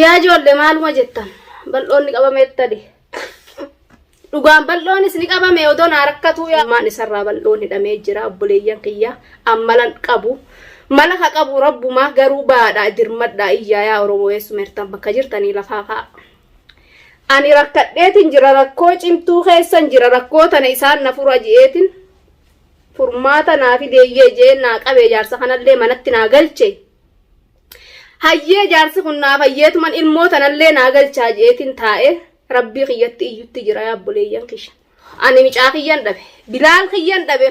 يا جول مالuma jettan bal'oonni qabameettadi dhugaan bal'oonis ni qabame odoon harakkatu yaa maan isarraa bal'oonni hidhamee jira obboleeyyan kiyya ammalan qabu malaka qabu rabbuma garuu baadha dirmadha iyyaa yaa oromoo yesumertan bakka jirtanii lafaa kaa ani rakkadheetin jira rakkoo cimtuu keessan jira rakkoo tana isaan na fura jeetin furmaata naafi deeyyee jeen naa qabee jaarsa kanallee manatti naa galche hayyee jaarsi kun naaf hayyeetuman ilmoo tanallee naa galchaa jeetin taa'e rabbii kiyyatti iyyutti jira yaa obboleeyyan kiyya ani micaa kiyyan dhabe bilaal kiyyan dhabe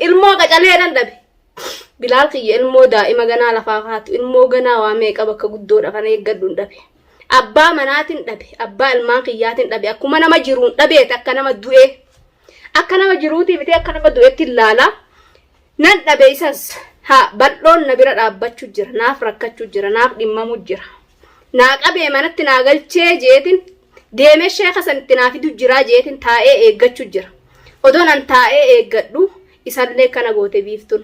ilmoo qacaleedhan dhabe bilaal kiyya ilmoo daa'ima ganaa lafaa kaatu ilmoo ganaa waa meeqa bakka guddoodha kana eeggadhuun dhabe abbaa manaatiin dhabe abbaa ilmaan kiyyaatiin dhabe akkuma nama jiruun dhabeet akka nama du'e akka nama jiruutii bitee akka nama du'etti ilaala nan dhabe isas ha bal'oon na bira dhaabbachuu jira naaf rakkachuu jira naaf dhimmamu jira naa qabee manatti naa galchee jeetin deemee sheeka sanitti naa fidu jira jeetin taa'ee eeggachuu jira odoon an taa'ee eeggadhu isallee kana goote biiftun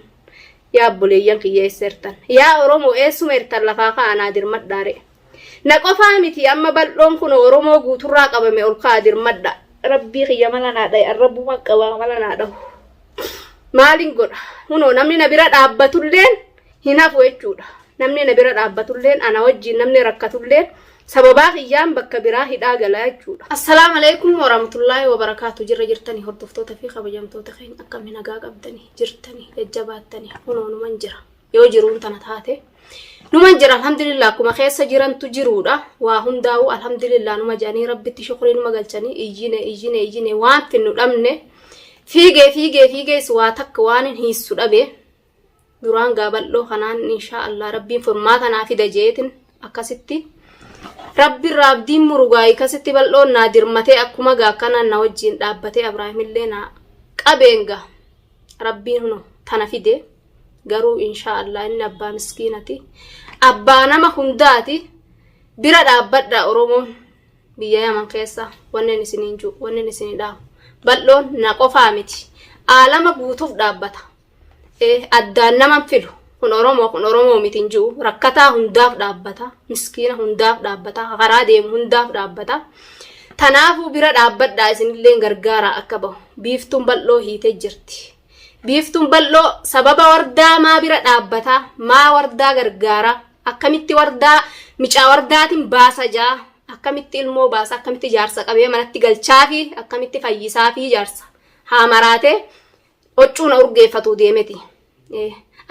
yaa obboleeyyan kiyya eessertan yaa oromoo eessuma ertan lafaa kaanaa dirmadhaare na qofaa miti amma bal'oon kun oromoo guuturraa qabame ol kaa dirmadha rabbii kiyya mala naa dhaye arrabuma qabaa mala naa dhahu maalin godha hunoo namni na bira dhaabbatulleen hin hafu jechuudha namni na bira dhaabbatulleen ana wajjin namni rakkatulleen sababaa kiyyaan bakka biraa hidhaa galaa jechuudha. Assalaamu alaykum warahmatullaahi wabarakaatu jirra jirtanii hordoftoota fi kabajamtoota keenya akkami nagaa qabdanii jirtanii jajjabaattanii hunoo numan jira yoo jiruun tana taate numan jira alhamdulillah akkuma keessa jirantu jiruudha waa hundaa'u alhamdulillah numa jedhanii rabbitti shukrii numa galchanii iyyine waan finnu dhabne fiigee waa takka waan hin hiissu dhabe duraan gaabal'oo kanaan inshaallah rabbiin furmaata naa fida jeetin akkasitti rabbi raabdiin murugaa akkasitti bal'oon naa dirmatee akkuma gaa kanaan na wajjiin dhaabbatee abraahimillee naa qabeenga rabbiin huno tana fide garuu inshaallah inni abbaa miskiinati abbaa nama hundaati bira dhaabbadha oromoon biyya yaman keessa wanneen isiniin jiru wanneen isinii dhaabu bal'oon na qofaa miti aalama guutuuf dhaabbata addaan naman filu kun oromoo mitiin jiru rakkataa hundaaf dhaabbata miskiina hundaaf dhaabbata karaa deemu hundaaf dhaabbata tanaafuu bira dhaabbadhaa isinillee gargaara akka bahu biiftuun bal'oo hiitee jirti biiftuun bal'oo sababa wardaa maa bira dhaabbata maa wardaa gargaara akkamitti wardaa micaa wardaatiin baasa jaa akkamitti ilmoo baasa akkamitti jaarsa qabee manatti galchaa fi akkamitti fayyisaa fi jaarsa haa maraate hoccuuna urgeeffatu deemeti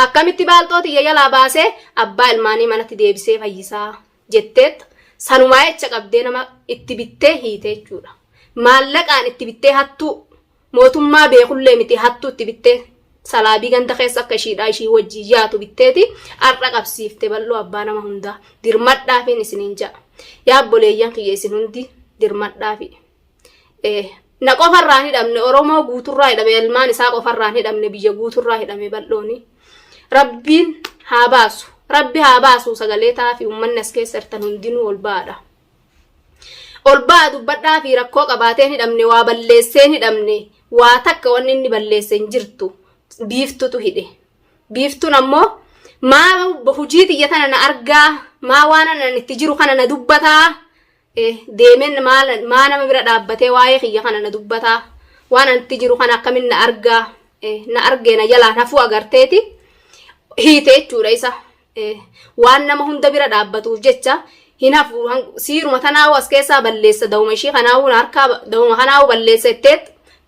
akkamitti baaltooti yayalaa baasee abbaa ilmaanii manatti deebisee fayyisaa jetteet sanumaa jecha qabdee nama itti bittee hiite jechuudha maallaqaan itti bittee hattuu mootummaa beekullee miti hattuu itti bittee salaabii ganda keessa akka ishiidhaa ishii wajjii yaatu bitteeti har'a qabsiifte bal'oo abbaa nama hundaa dirmadhaafiin isiniin ja'a yaa obboleeyyan kiyya isin hundi dirmadhaafi na qofarraan hidhamne oromoo guuturraa hidhame ilmaan isaa qofarraan hidhamne biyya guuturraa hidhame bal'ooni rabbiin haa baasu rabbi haa baasu sagalee taafi ummanni as keessa irtan hundinuu ol baa dubbadhaa fi rakkoo qabaateen hidhamne waa balleesseen hidhamne waa takka wanni inni balleesseen jirtu biiftutu hidhe biiftuun ammoo maa hujii xiyya tana na argaa maa waan anan itti jiru kana na dubbataa deemen maa nama bira dhaabbatee waa'ee kiyya kana na dubbataa waan an itti jiru kana akkamin na argaa na argee na jalaan hafuu agarteeti hiite jechuudha isa waan nama hunda bira dhaabbatuuf jecha hin hafu siiruma tanaawu as keessaa balleessa dawuma ishii kanaawuu harkaa dawuma kanaawuu balleessa jetteet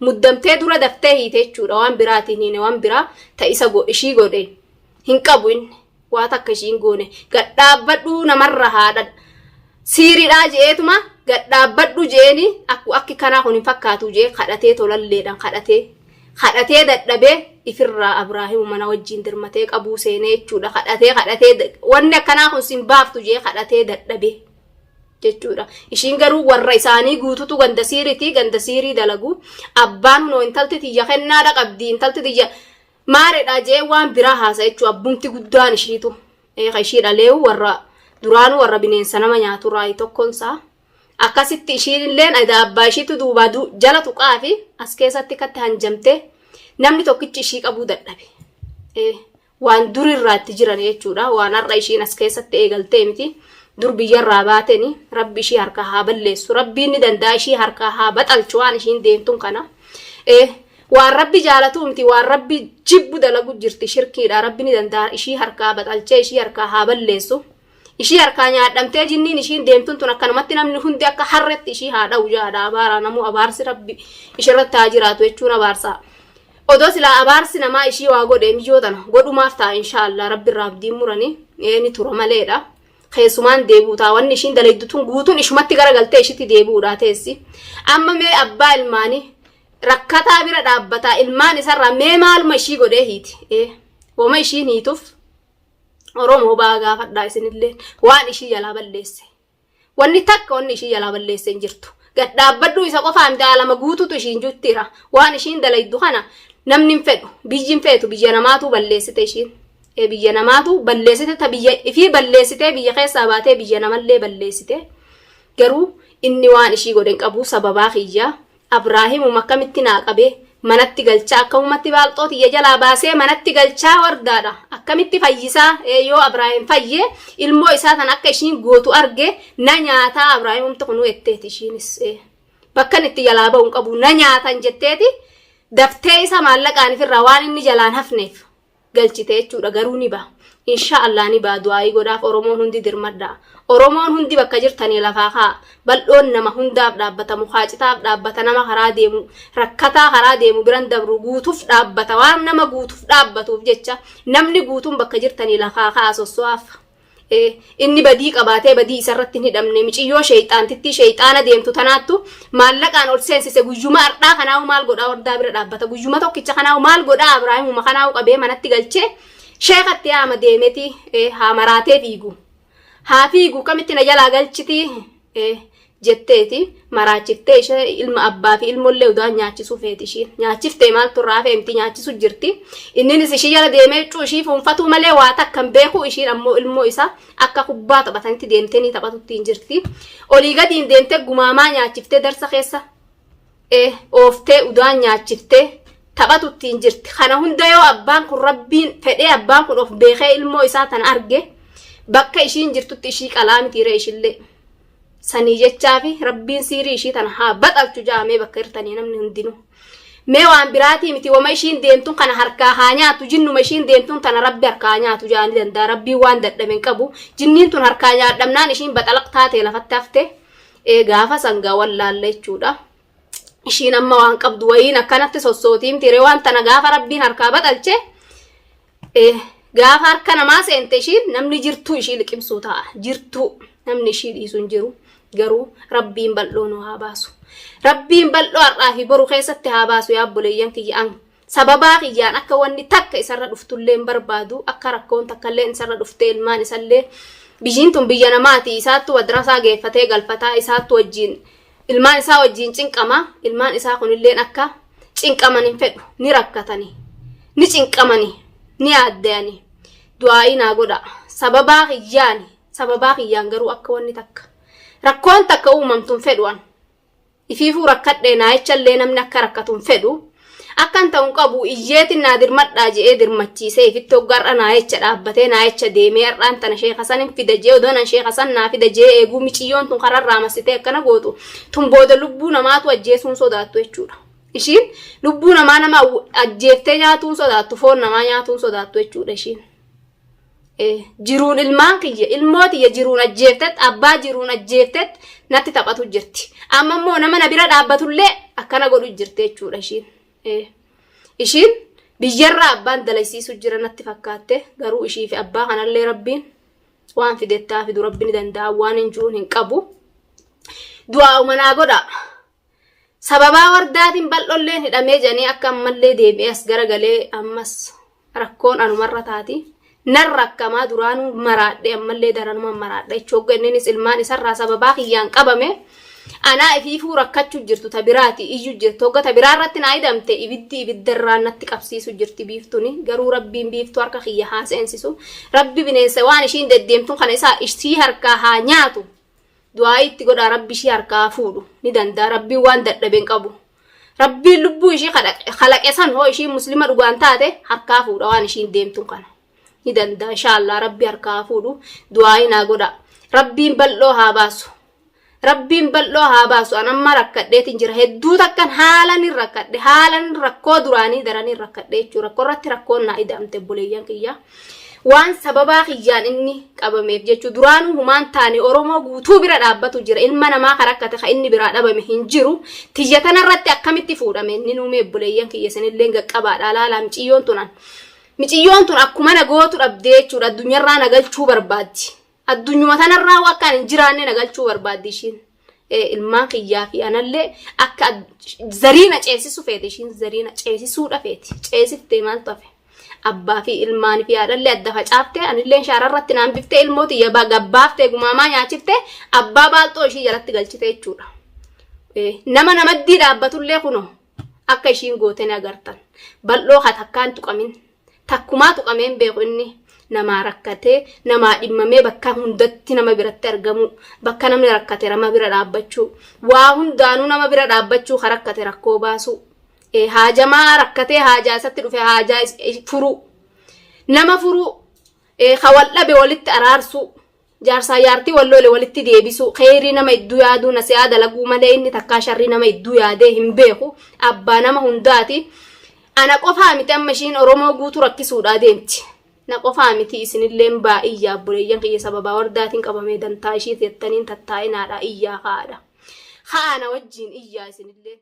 muddamtee dura daftee hiite jechuudha waan biraatiin hiine waan biraa ta'isa ishii godhe hin qabu inni waa takka ishiin goone gadhaabbadhu namarra haadha siiriidhaa jeetuma gadhaabbadhu jeeni akki kanaa kun hin fakkaatu jee kadhatee tolalleedhaan kadhatee dadhabee ifirraa abraahim mana wajjiin dirmatee qabuu seenee jechuudha kadhatee wanni akkanaa kun sin baaftu jee kadhatee dadhabee jechuudha ishiin garuu warra isaanii guututu ganda siirii dalagu abbaan hunoo intalti tiyya kennaadha qabdi intalti tiyya maareedha jee waan biraa haasa jechuudha abbumti guddaan ishiitu ishii dhaleewu warra duraanuu warra bineensa nama nyaatu raayi tokkonsaa akkasitti ishiinilleen abbaa ishiitu duubaa jala tuqaa fi as keessatti katti hanjamte namni tokkichi ishii qabuu dadhabe waan dur irraatti jiran jechuudha waan har'a ishiin as keessatti eegaltee miti dur biyyarraa baateni rabbi ishii harka haa balleessu rabbiin ni danda'a ishii harka haa baxalchu waan ishiin deemtuun kana waan rabbi jaalatu miti waan rabbi jibbu dalagu jirti shirkiidha rabbi ni danda'a ishii harka baxalchee ishii harka haa balleessu ishii harka nyaadhamtee jinniin ishiin deemtuun tun akkanumatti namni hundi akka harretti ishii haa dha'u jaadha abaara namu abaarsi rabbi ishirratti haa jiraatu jechuun abaarsa odo sila abaarsi namaa ishii waa godhe mijootana godhumaaf ta'a inshaallah rabbi irraa abdiin muranii ni tura maleedha keessumaan deebuutaa wanni ishiin dalaydutun guutuun ishumatti garagaltee ishitti deebuudha teessi amma mee abbaa ilmaanii rakkataa bira dhaabbataa ilmaan isarraa mee maaluma ishii godhee hiiti wama ishiin hiituuf oromoo baa gaafadhaa isinillee waan ishii jalaa balleesse wanni takka wanni ishii jalaa balleesse hin jirtu gad dhaabbadhu isa qofaan daalama guututu ishiin juttira waan ishiin dalaydu kana namni hin fedhu biyyi hin feetu biyya namaatu balleessite ishiin biyya namaatu balleessite ta biyya ifii balleessite biyya keessaa baatee biyya namallee balleessite garuu inni waan ishii godhen qabu sababaa kiyyaa Abraahimu akkamitti naa qabee manatti galchaa akkamumatti baalxooti jalaa baasee manatti galchaa wardaadha akkamitti fayyisaa yoo Abraahim fayyee ilmoo isaa tan akka ishiin gootu arge na nyaataa Abraahimumti kunu etteeti ishiinis bakka itti jalaa ba'uun qabu na nyaatan jetteeti daftee isa maallaqaan ifirraa waan inni jalaan hafneef galchite jechuudha garuu ni ba'a inshaallah ni ba'a du'aayi godhaaf oromoon hundi dirmadha oromoon hundi bakka jirtanii lafaa kaa bal'oon nama hundaaf dhaabbata mukaacitaaf dhaabbata nama karaa deemu rakkataa karaa deemu biran dabru guutuuf dhaabbata waan nama guutuuf dhaabbatuuf jecha namni guutuun bakka jirtanii lafaa kaa sosso'aaf inni badii qabaatee badii isarratti hin hidhamne miciyyoo sheeyxaantitti sheeyxaana deemtu tanaattu maallaqaan ol seensise guyyuma ardhaa kanaawu maal godhaa wardaa bira dhaabbata guyyuma tokkicha kanaawu maal godhaa Abraahimuma kanaawu qabee manatti galchee sheekatti haama deemeti haa maraatee fiigu haa fiigu kamitti na jalaa galchiti jetteeti maraachiftee ishee ilma abbaa fi ilmoollee udaan nyaachisuu feeti ishiin nyaachiftee maaltu irraa feemti nyaachisu jirti inninis ishii jala deemee cuu ishii fuunfatuu malee waa takkan beeku ishiin ammoo ilmoo isaa akka kubbaa taphatanitti deemtee ni taphatutti hin jirti olii gadiin deemtee gumaamaa nyaachiftee darsa keessa ooftee udaan nyaachiftee taphatutti hin jirti kana hunda yoo abbaan kun rabbiin fedhee abbaan kun of beekee ilmoo isaa tan arge bakka ishiin jirtutti ishii qalaa mitiire ishillee sanii jechaa fi rabbiin siirii ishii tan haa baxalchu jaamee bakka hirtanii namni hundinuu mee waan biraatii miti wama ishiin deemtuun kana harkaa haa nyaatu jinnuma ishiin deemtuun tana rabbi harkaa nyaatu jaanii danda'a rabbiin waan dadhaben qabu jinniin tun harkaa nyaadhamnaan ishiin baxalaq taatee lafatti hafte gaafa sangaa wallaalle jechuudha ishiin amma waan qabdu wayiin akkanatti sossootiin tiree waan tana gaafa rabbiin harkaa baxalche gaafa harka namaa seente ishiin namni jirtuu ishii liqimsuu ta'a jirtuu namni ishii dhiisu hin jiru garuu rabbiin bal'oo nu haa baasu rabbiin bal'oo har'aa fi boru keessatti haa baasu yaa obboleeyyan kiyyaan sababaa kiyyaan akka wanni takka isarra dhuftullee barbaadu akka rakkoon takkallee isarra dhuftee ilmaan isallee biyyiin tun biyya namaati isaattu madrasaa geeffatee galfataa isaattu wajjin ilmaan isaa wajjin cinqama ilmaan isaa kunilleen akka cinqaman hin fedhu ni rakkatani ni cinqamani ni addayani du'aayi naa godha sababaa kiyyaan garuu akka wanni takka rakkoon takka uumamtuun fedhuan ifiifuu rakkadhee naayichallee namni akka rakkatuun fedhu akkan ta'uun qabu iyyeetiin naa dirmadhaa je'ee dirmachiisee ifitti hoggarra naayicha dhaabbatee naayicha deemee har'aan tana sheeka san hin fida jee odoonan sheeka san naa fida jee eeguu miciyyoon tun kararraa masitee akkana gootu tun booda lubbuu namaatu ajjeesuun sodaattu jechuudha ishiin lubbuu namaa nama ajjeeftee nyaatuun sodaattu foon namaa nyaatuun sodaattu jechuudha ishiin jiruun ilmaan kiyya ilmootiyya jiruun ajjeeftet abbaa jiruun ajjeeftet natti taphatu jirti amma immoo nama na bira dhaabbatullee akkana godhu jirti jechuudha ishiin biyyarraa abbaan dalaysiisu jira natti fakkaatte garuu ishii fi abbaa kanallee rabbiin waan fidettaa fidu rabbiin danda'a waan hin juun hin qabu du'aa umanaa godha sababaa wardaatiin bal'olleen hidhamee janii akka ammallee deebi'ee as garagalee ammas rakkoon anumarra taati nan rakkamaa duraanuu maraadhe ammallee daranuma maraadhe jechuudha innis ilmaan isarraa sababaa kiyyaan qabame anaa ifiifuu rakkachuu jirtu tabiraati iyyuu jirtu hogga tabiraarratti naa hidhamte ibiddarraan natti qabsiisu jirti biiftuni garuu rabbiin biiftuu harka kiyya haa seensisu rabbi bineensa waan ishiin deddeemtuun kana isaa ishii harkaa haa nyaatu du'aa itti godhaa rabbi ishii harkaa fuudhu ni danda'a rabbiin waan dadhaben qabu rabbiin lubbuu ishii kalaqe san hoo ishiin muslima dhugaan taate harkaa fuudha waan ishiin deemtuun kana هدندا إن شاء الله ربي أركافولو دعائنا قدا ربي بلوها باسو ربين بلوها باسو أنا ما ركدت إنجر هدو تكن حالا نركد حالا ركود دراني دراني ركدت جو ركورت ركون نايد أم تبوليان كيا وان سببا خيان إني كابميف جتو درانو همان تاني أرومو غوتو برا دابتو جرا إلما نما كركت خيني برا دابا مهنجرو تيجتنا رتي أكمل تفورا من نينو مبوليان كيا سنلينغ كبار على لا مچيون تونان مچيون تون أكمل غوتو أبديت جو الدنيا رانا قال شو بربادي الدنيا مثلا الراوا كان جيراني نقال شو برباديشين ilmaan kiyyaa fi anallee akka zariina ceesisu feetishin zariina ceesisuudha feeti ceesiftee maal tafe abbaa fi ilmaan fi haadhallee adda facaaftee anillee shaararratti naan biftee ilmooti yabaa gabbaaftee gumaamaa nyaachiftee abbaa baalxoo ishii jalatti galchite jechuudha. Nama namaddii dhaabbatullee kuno akka ishiin goote ni agartan bal'oo takkaan tuqamin takkumaa tuqameen beeku inni. Nama rakkate nama dhimmamee bakka hundatti nama biratti argamu bakka namni rakkate nama bira dhaabbachuu waa hundaanuu nama bira dhaabbachuu rakkate rakkoo baasu haajamaa rakkate haajaa isatti dhufe haajaa furu nama furu khawal'abe walitti araarsu jaarsaa yaartii walloole walitti deebisu khayrii nama idduu yaaduu nasiyaa dalaguu malee inni takkaa sharrii nama idduu yaadee hin beeku abbaa nama hundaati ana qofaa miti amma ishiin Oromoo guutuu rakkisuudhaa deemti. نقفا متي إسنلين با إيا بوليان كي سببا ورداتين قبامي دانتاشي تتنين تتاين على إيا خانا خانا وجين إيا إسنلين